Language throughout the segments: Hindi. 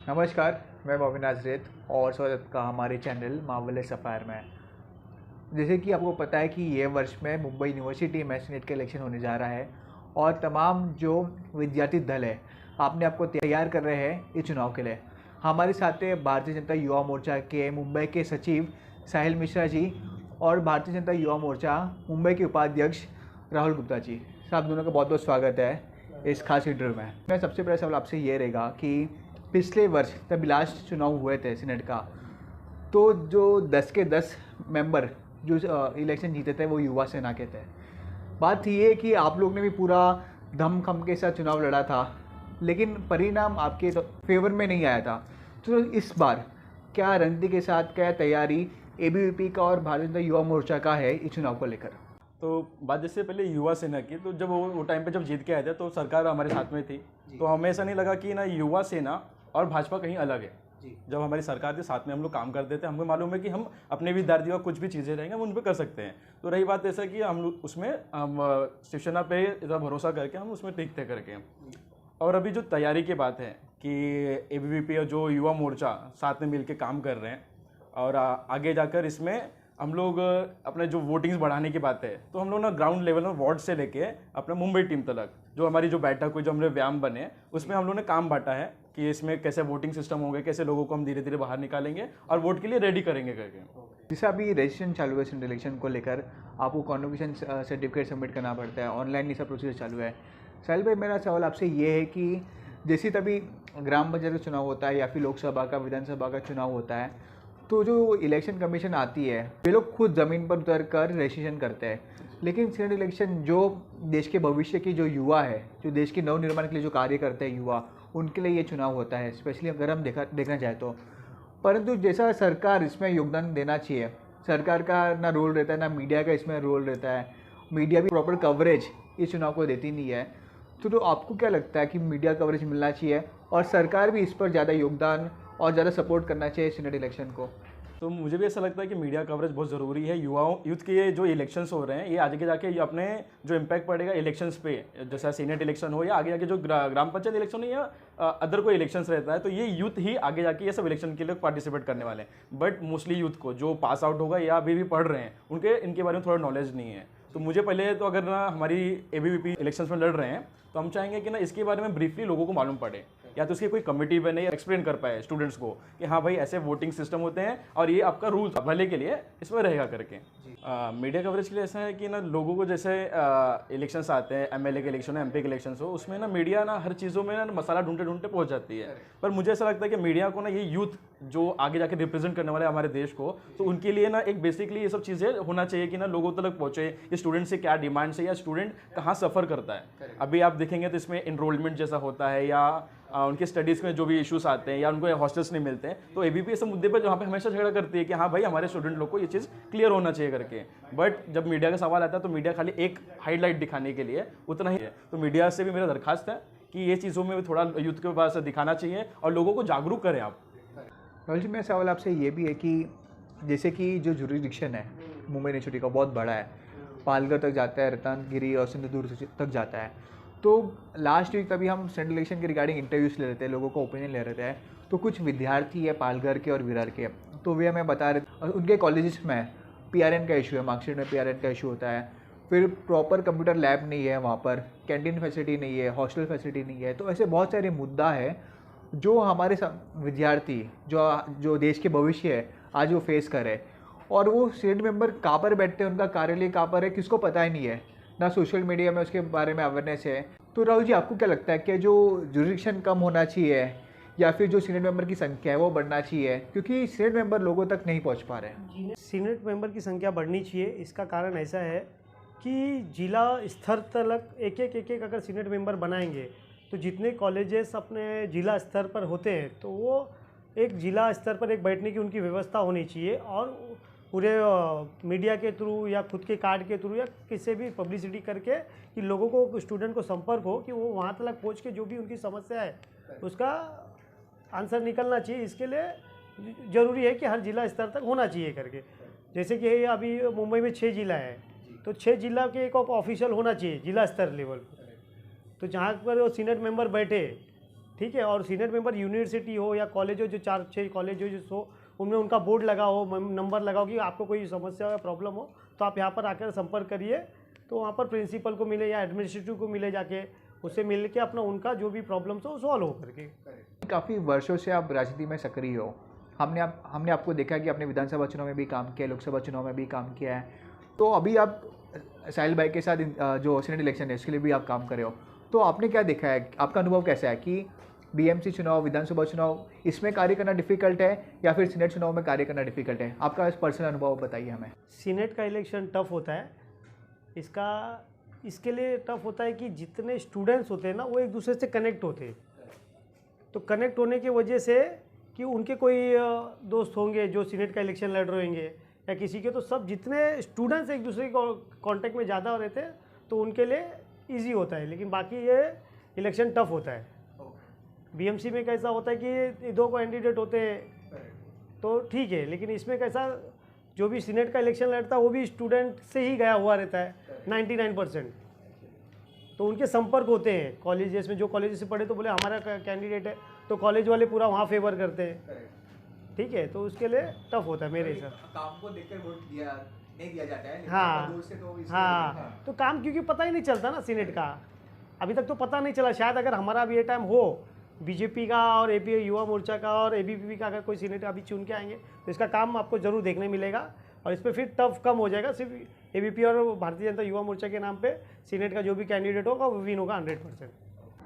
नमस्कार, मैं मोमिन आजरेत और स्वागत का हमारे चैनल मार्वेलस अफेयर में। जैसे कि आपको पता है कि ये वर्ष में मुंबई यूनिवर्सिटी में सीनेट का इलेक्शन होने जा रहा है और तमाम जो विद्यार्थी दल है अपने आप को तैयार कर रहे हैं इस चुनाव के लिए। हमारे साथ है भारतीय जनता युवा मोर्चा के मुंबई के सचिव साहिल मिश्रा जी और भारतीय जनता युवा मोर्चा मुंबई के उपाध्यक्ष राहुल गुप्ता जी। साहब दोनों का बहुत बहुत स्वागत है इस खास इंटरव्यू में। मैं सबसे पहला सवाल आपसे ये रहेगा कि पिछले वर्ष तब लास्ट चुनाव हुए थे सीनेट का, तो जो 10 के 10 मेंबर जो इलेक्शन जीते थे वो युवा सेना के थे। बात ये है कि आप लोग ने भी पूरा धमखम के साथ चुनाव लड़ा था, लेकिन परिणाम आपके तो फेवर में नहीं आया था। तो इस बार क्या रणनीति के साथ क्या तैयारी एबीवीपी का और भारतीय जनता युवा मोर्चा का है इस चुनाव को लेकर? तो बात जैसे पहले युवा सेना की, तो जब वो टाइम पे जब जीत के आए थे तो सरकार हमारे साथ में थी, तो हमें ऐसा नहीं लगा कि ना युवा सेना और भाजपा कहीं अलग है। जब हमारी सरकार के साथ में हम लोग काम करते थे, हमको मालूम है कि हम अपने विद्यार्थियों का कुछ भी चीज़ें रहेंगे हम उन पर कर सकते हैं। तो रही बात ऐसा कि हम लोग उसमें हम शिवसेना पे इतना भरोसा करके हम उसमें टिकते करके। और अभी जो तैयारी की बात है कि एबीवीपी और जो युवा मोर्चा साथ में मिलकर काम कर रहे हैं और आगे जाकर इसमें हम लोग अपने जो वोटिंग्स बढ़ाने की बात है, तो हम लोग ना ग्राउंड लेवल में वार्ड से लेके अपने मुंबई टीम तक जो हमारी जो बैठक हुई, जो हमारे व्यायाम बने, उसमें हम लोग ने काम बांटा है कि इसमें कैसे वोटिंग सिस्टम होंगे, कैसे लोगों को हम धीरे धीरे बाहर निकालेंगे और वोट के लिए रेडी करेंगे करके। जैसे अभी रजिस्ट्रेशन चालू है सेंट्रल इलेक्शन को लेकर, आपको कॉन्वोकेशन सर्टिफिकेट सबमिट करना पड़ता है, ऑनलाइन ये सब प्रोसीजर चालू है। साहिल भाई, मेरा सवाल आपसे ये है कि जैसे तभी ग्राम पंचायत का चुनाव होता है या फिर लोकसभा का, विधानसभा का चुनाव होता है, तो जो इलेक्शन कमीशन आती है वे लोग खुद ज़मीन पर उतर कर रजिस्ट्रेशन करते हैं, लेकिन सीनेट इलेक्शन जो देश के भविष्य की जो युवा है, जो देश के नवनिर्माण के लिए जो कार्य करते हैं युवा, उनके लिए ये चुनाव होता है, स्पेशली अगर हम देखना चाहें तो। परंतु जैसा सरकार इसमें योगदान देना चाहिए, सरकार का ना रोल रहता है, ना मीडिया का इसमें रोल रहता है, मीडिया भी प्रॉपर कवरेज इस चुनाव को देती नहीं है। तो आपको क्या लगता है कि मीडिया कवरेज मिलना चाहिए और सरकार भी इस पर ज़्यादा योगदान और ज़्यादा सपोर्ट करना चाहिए सीनेट इलेक्शन को? तो मुझे भी ऐसा लगता है कि मीडिया कवरेज बहुत ज़रूरी है। यूथ के जो इलेक्शंस हो रहे हैं, ये आगे के जाके ये अपने जो इम्पैक्ट पड़ेगा इलेक्शंस पे, जैसा सीनेट इलेक्शन हो या आगे जाके जो ग्राम पंचायत इलेक्शन हो या अदर कोई इलेक्शंस रहता है, तो ये यूथ ही आगे जाके ये सब इलेक्शन के लिए पार्टिसिपेट करने वाले हैं। बट मोस्टली यूथ को जो पास आउट होगा या अभी भी पढ़ रहे हैं, उनके इनके बारे में थोड़ा नॉलेज नहीं है। तो मुझे पहले तो अगर ना हमारी एबीवीपी इलेक्शंस में लड़ रहे हैं, तो हम चाहेंगे कि ना इसके बारे में ब्रीफली लोगों को मालूम पड़े, या तो इसकी कोई कमेटी बने या एक्सप्लेन कर पाए स्टूडेंट्स को कि हाँ भाई ऐसे वोटिंग सिस्टम होते हैं और ये आपका रूल भले के लिए इसमें रहेगा करके। मीडिया कवरेज के लिए ऐसा है कि ना लोगों को जैसे इलेक्शंस आते हैं, एमएलए के इलेक्शन हो, एमपी के इलेक्शन हो, उसमें ना मीडिया ना हर चीज़ों में ना मसाला ढूंढते ढूंढते पहुंच जाती है। पर मुझे ऐसा लगता है कि मीडिया को ना ये यूथ जो आगे जाके रिप्रेजेंट करने वाले हमारे देश को, तो उनके लिए ना एक बेसिकली ये सब चीज़ें होना चाहिए कि ना लोगों तक पहुंचे, ये स्टूडेंट से क्या डिमांड्स है या स्टूडेंट कहाँ सफ़र करता है। अभी आप देखेंगे तो इसमें इनरोलमेंट जैसा होता है या उनके स्टडीज़ में जो भी इश्यूज आते हैं या उनको हॉस्टल्स नहीं मिलते हैं, तो एबीपी ऐसे मुद्दे पर जहाँ पे हमेशा झगड़ा करती है कि हाँ भाई हमारे स्टूडेंट लोग को ये चीज़ क्लियर होना चाहिए करके। बट जब मीडिया का सवाल आता है तो मीडिया खाली एक हाईलाइट दिखाने के लिए उतना ही है। तो मीडिया से भी मेरा दरखास्त है कि ये चीज़ों में भी थोड़ा यूथ के पास दिखाना चाहिए और लोगों को जागरूक करें आप। राहुल जी, मेरा सवाल आपसे ये भी है कि जैसे कि जो जुरिडिक्शन है मुंबई यूनिवर्सिटी का बहुत बड़ा है, पालघर तक जाता है, रत्नागिरी और सिंधुदुर्ग तक जाता है। तो लास्ट वीक तभी हम सेंट्रल इलेक्शन के रिगार्डिंग इंटरव्यूज़ ले रहे थे, लोगों का ओपिनियन ले रहे थे, तो कुछ विद्यार्थी है पालघर के और विरार के, तो वे हमें बता रहे उनके कॉलेजेस में पीआरएन का इशू है, मार्कशीट में पीआरएन का इशू होता है, फिर प्रॉपर कंप्यूटर लैब नहीं है वहाँ पर, कैंटीन फैसिलिटी नहीं है, हॉस्टल फैसिलिटी नहीं है। तो ऐसे बहुत सारे मुद्दा है जो हमारे विद्यार्थी जो देश के भविष्य है आज वो फेस करे, और वो सीनेट मेंबर कहाँ पर बैठते हैं, उनका कार्यालय कहाँ पर है, किसको पता ही नहीं है, ना सोशल मीडिया में उसके बारे में अवेयरनेस है। तो राहुल जी, आपको क्या लगता है कि जो जुरिडिक्शन कम होना चाहिए या फिर जो सीनेट मेंबर की संख्या है वो बढ़ना चाहिए, क्योंकि सीनेट मेंबर लोगों तक नहीं पहुंच पा रहे हैं? सीनेट मेंबर की संख्या बढ़नी चाहिए। इसका कारण ऐसा है कि जिला स्तर तक एक एक अगर सीनेट मेंबर बनाएंगे तो जितने कॉलेजेस अपने जिला स्तर पर होते हैं तो वो एक जिला स्तर पर एक बैठने की उनकी व्यवस्था होनी चाहिए, और पूरे मीडिया के थ्रू या खुद के कार्ड के थ्रू या किसी भी पब्लिसिटी करके कि लोगों को, स्टूडेंट को संपर्क हो कि वो वहाँ तक पहुँच के जो भी उनकी समस्या है उसका आंसर निकलना चाहिए। इसके लिए ज़रूरी है कि हर जिला स्तर तक होना चाहिए करके। जैसे कि अभी मुंबई में 6 जिला है, तो 6 जिला के एक ऑफिशियल होना चाहिए जिला स्तर लेवल पर, तो जहाँ पर वो सीनेट मेंबर बैठे ठीक है। और सीनेट मेंबर यूनिवर्सिटी हो या कॉलेज हो, जो 4-6 कॉलेज हो जो उनमें उनका बोर्ड लगा हो, नंबर लगाओ कि आपको कोई समस्या या प्रॉब्लम हो तो आप यहाँ पर आकर संपर्क करिए। तो वहाँ पर प्रिंसिपल को मिले या एडमिनिस्ट्रेटिव को मिले, जाके उससे मिल के अपना उनका जो भी प्रॉब्लम्स हो सॉल्व हो करके। काफ़ी वर्षों से आप राजनीति में सक्रिय हो। हमने आपको देखा कि आपने विधानसभा चुनाव में भी काम किया, लोकसभा चुनाव में भी काम किया है। तो अभी आप साहिल भाई के साथ जो सीनेट इलेक्शन है उसके लिए भी आप काम कर रहे हो, तो आपने क्या देखा है, आपका अनुभव कैसा है कि बीएमसी चुनाव, विधानसभा चुनाव, इसमें कार्य करना डिफिकल्ट है या फिर सीनेट चुनाव में कार्य करना डिफिकल्ट है? आपका पर्सनल अनुभव बताइए हमें। सीनेट का इलेक्शन टफ होता है। इसके लिए टफ होता है कि जितने स्टूडेंट्स होते हैं ना वो एक दूसरे से कनेक्ट होते हैं। तो कनेक्ट होने की वजह से कि उनके कोई दोस्त होंगे जो सीनेट का इलेक्शन लड़ रहे होंगे या किसी के, तो सब जितने स्टूडेंट्स एक दूसरे के कांटेक्ट में ज़्यादा रहते हैं तो उनके लिए इजी होता है। लेकिन बाकी ये इलेक्शन टफ होता है। बीएमसी में कैसा होता है कि 2 कैंडिडेट होते हैं तो ठीक है, लेकिन इसमें कैसा जो भी सीनेट का इलेक्शन लड़ता है वो भी स्टूडेंट से ही गया हुआ रहता है 99%। तो उनके संपर्क होते हैं कॉलेजेस में, जो कॉलेज से पढ़े तो बोले हमारा कैंडिडेट है, तो कॉलेज वाले पूरा वहाँ फेवर करते हैं। ठीक है, तो उसके लिए टफ होता है मेरे हिसाब से। काम को देखकर वोट नहीं दिया जाता है, हाँ हाँ, तो काम क्योंकि पता ही नहीं चलता ना सीनेट का, अभी तक तो पता नहीं चला। शायद अगर हमारा भी ये टाइम हो, बीजेपी का और एपी युवा मोर्चा का और एबीपी का अगर कोई सीनेट अभी चुन के आएंगे तो इसका काम आपको जरूर देखने मिलेगा और इस पर फिर टफ कम हो जाएगा। सिर्फ एबीपी और भारतीय जनता युवा मोर्चा के नाम पे सीनेट का जो भी कैंडिडेट होगा वो विन होगा 100%।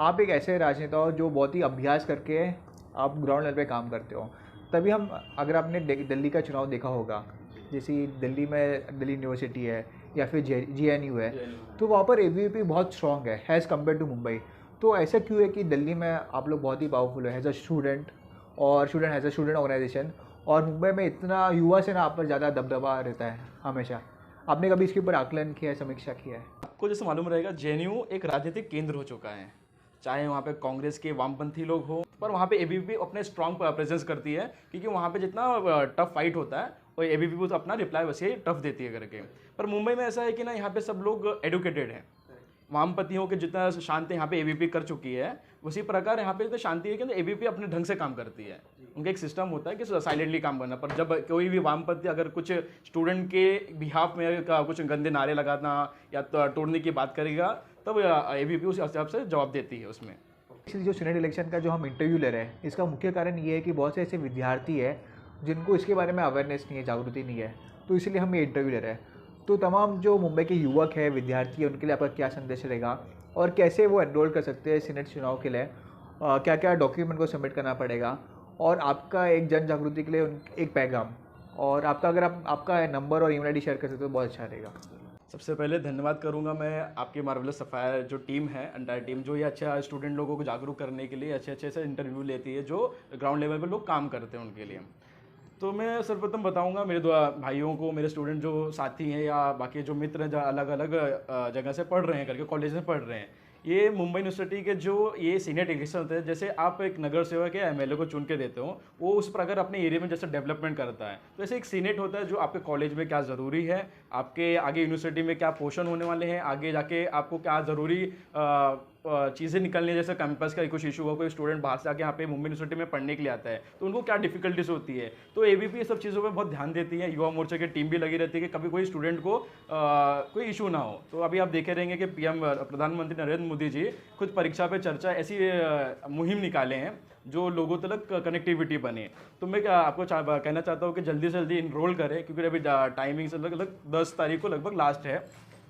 आप एक ऐसे राजनेता हो जो बहुत ही अभ्यास करके आप ग्राउंड लेवल पे काम करते हो। तभी हम, अगर आपने दिल्ली का चुनाव देखा होगा, जैसे दिल्ली में दिल्ली यूनिवर्सिटी है या फिर JNU है, तो वहाँ पर एबीवीपी बहुत स्ट्रॉन्ग है एज़ कम्पेयर टू मुंबई। तो ऐसा क्यों है कि दिल्ली में आप लोग बहुत ही पावरफुल है एज अ स्टूडेंट और student as a student organisation, और मुंबई में इतना युवा से ना आप पर ज़्यादा दबदबा रहता है हमेशा? आपने कभी इसके ऊपर आकलन किया है, समीक्षा किया है? आपको जैसे मालूम रहेगा JNU एक राजनीतिक केंद्र हो चुका है, चाहे वहाँ पे कांग्रेस के वामपंथी लोग हो, पर वहाँ पे एबीवीपी अपने स्ट्रॉन्ग प्रेजेंस करती है, क्योंकि वहाँ पे जितना टफ फाइट होता है और एबीवीपी अपना रिप्लाई वैसे ही टफ देती है करके। पर मुंबई में ऐसा है कि ना, यहाँ पे सब लोग एडुकेटेड हैं। वामपंथियों के जितना शांति यहाँ पे एबीवीपी कर चुकी है, उसी प्रकार यहाँ पे इतनी शांति है कि एबीवीपी अपने ढंग से काम करती है। उनका एक सिस्टम होता है कि साइलेंटली काम करना, पर जब कोई भी वामपंथी अगर कुछ स्टूडेंट के बिहाफ में कुछ गंदे नारे लगाना या तोड़ने की बात करेगा, तब एबीवीपी उस हिसाब से जवाब देती है उसमें। जो सीनेट इलेक्शन का जो हम इंटरव्यू ले रहे हैं, इसका मुख्य कारण ये है कि बहुत से ऐसे विद्यार्थी है जिनको इसके बारे में अवेयरनेस नहीं है, जागृति नहीं है, तो इसलिए हम ये इंटरव्यू ले रहे हैं। तो तमाम जो मुंबई के युवक है, विद्यार्थी है, उनके लिए आपका क्या संदेश रहेगा और कैसे वो एनरोल कर सकते हैं सीनेट चुनाव के लिए? क्या क्या डॉक्यूमेंट को सबमिट करना पड़ेगा, और आपका एक जन जागृति के लिए एक पैगाम, और आपका अगर आप आपका नंबर और ईमेल ID शेयर कर सकते हो तो बहुत अच्छा रहेगा। सबसे पहले धन्यवाद करूंगा मैं आपकी मार्वेलस सफायर जो टीम है, एंटायर टीम, जो ये अच्छा स्टूडेंट लोगों को जागरूक करने के लिए अच्छे से इंटरव्यू लेती है, जो ग्राउंड लेवल पर लोग काम करते हैं उनके लिए। तो मैं सर्वप्रथम बताऊंगा मेरे दो भाइयों को, मेरे स्टूडेंट जो साथी हैं या बाकी जो मित्र हैं जो अलग अलग जगह से पढ़ रहे हैं करके, कॉलेज में पढ़ रहे हैं, ये मुंबई यूनिवर्सिटी के जो ये सीनेट इलेक्शन होते हैं, जैसे आप एक नगर सेवक या MLA को चुन के देते हो, वो उस प्रकार अपने एरिया में जैसे डेवलपमेंट करता है, तो ऐसे एक सीनेट होता है जो आपके कॉलेज में क्या ज़रूरी है, आपके आगे यूनिवर्सिटी में क्या पोर्शन होने वाले हैं, आगे जाके आपको क्या ज़रूरी चीज़ें निकलनी है। जैसे कैंपस का कुछ इशू हुआ, कोई स्टूडेंट बाहर से आके यहाँ पे मुंबई यूनिवर्सिटी में पढ़ने के लिए आता है, तो उनको क्या डिफिकल्टीज होती है, तो एबीपी ये सब चीज़ों पे बहुत ध्यान देती है। युवा मोर्चा की टीम भी लगी रहती है कि कभी कोई स्टूडेंट को कोई इशू ना हो। तो अभी आप देखे रहेंगे कि PM प्रधानमंत्री नरेंद्र मोदी जी खुद परीक्षा पे चर्चा ऐसी मुहिम निकाले हैं जो लोगों तक कनेक्टिविटी बने। तो मैं आपको कहना चाहता हूँ कि जल्दी से जल्दी इनरोल करें, क्योंकि अभी टाइमिंग से लगभग 10 तारीख को लगभग लास्ट है,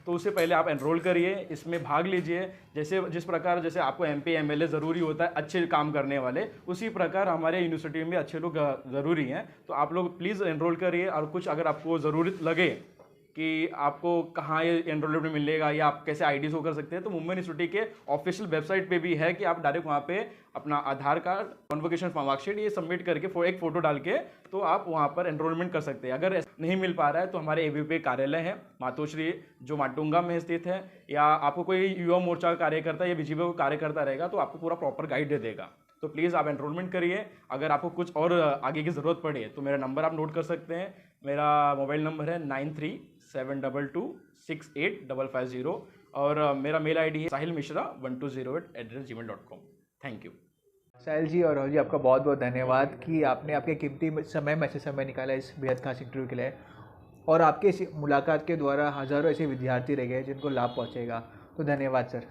तो उससे पहले आप एनरोल करिए, इसमें भाग लीजिए। जैसे जिस प्रकार जैसे आपको MP MLA ज़रूरी होता है अच्छे काम करने वाले, उसी प्रकार हमारे यूनिवर्सिटी में अच्छे लोग ज़रूरी हैं। तो आप लोग प्लीज़ एनरोल करिए, और कुछ अगर आपको ज़रूरत लगे कि आपको कहाँ ये एनरोलमेंट मिलेगा या आप कैसे IDs हो कर सकते हैं, तो मुंबई यूनिवर्सिटी के ऑफिशियल वेबसाइट पे भी है कि आप डायरेक्ट वहाँ पे अपना आधार कार्ड, कॉन्वोकेशन फॉर्म, मार्कशीट ये सबमिट करके एक फ़ोटो डाल के तो आप वहाँ पर एनरोलमेंट कर सकते हैं। अगर नहीं मिल पा रहा है तो हमारे ABP कार्यालय है मातोश्री, जो माटुंगा में स्थित है, या आपको कोई युवा मोर्चा का कार्यकर्ता या BJP का कार्यकर्ता रहेगा तो आपको पूरा प्रॉपर गाइड दे देगा। तो प्लीज़ आप एनरोलमेंट करिए। अगर आपको कुछ और आगे की ज़रूरत पड़े तो मेरा नंबर आप नोट कर सकते हैं। मेरा मोबाइल नंबर है 9372268550, और मेरा मेल ID है sahilmishra1208@gmail.com। Thank you. साहिल जी और राहुल जी, आपका बहुत बहुत धन्यवाद कि आपने आपके कीमती समय में से समय निकाला इस बेहद खास इंटरव्यू के लिए, और आपके इस मुलाकात के द्वारा हज़ारों ऐसे विद्यार्थी रह गए जिनको लाभ पहुंचेगा। तो धन्यवाद सर।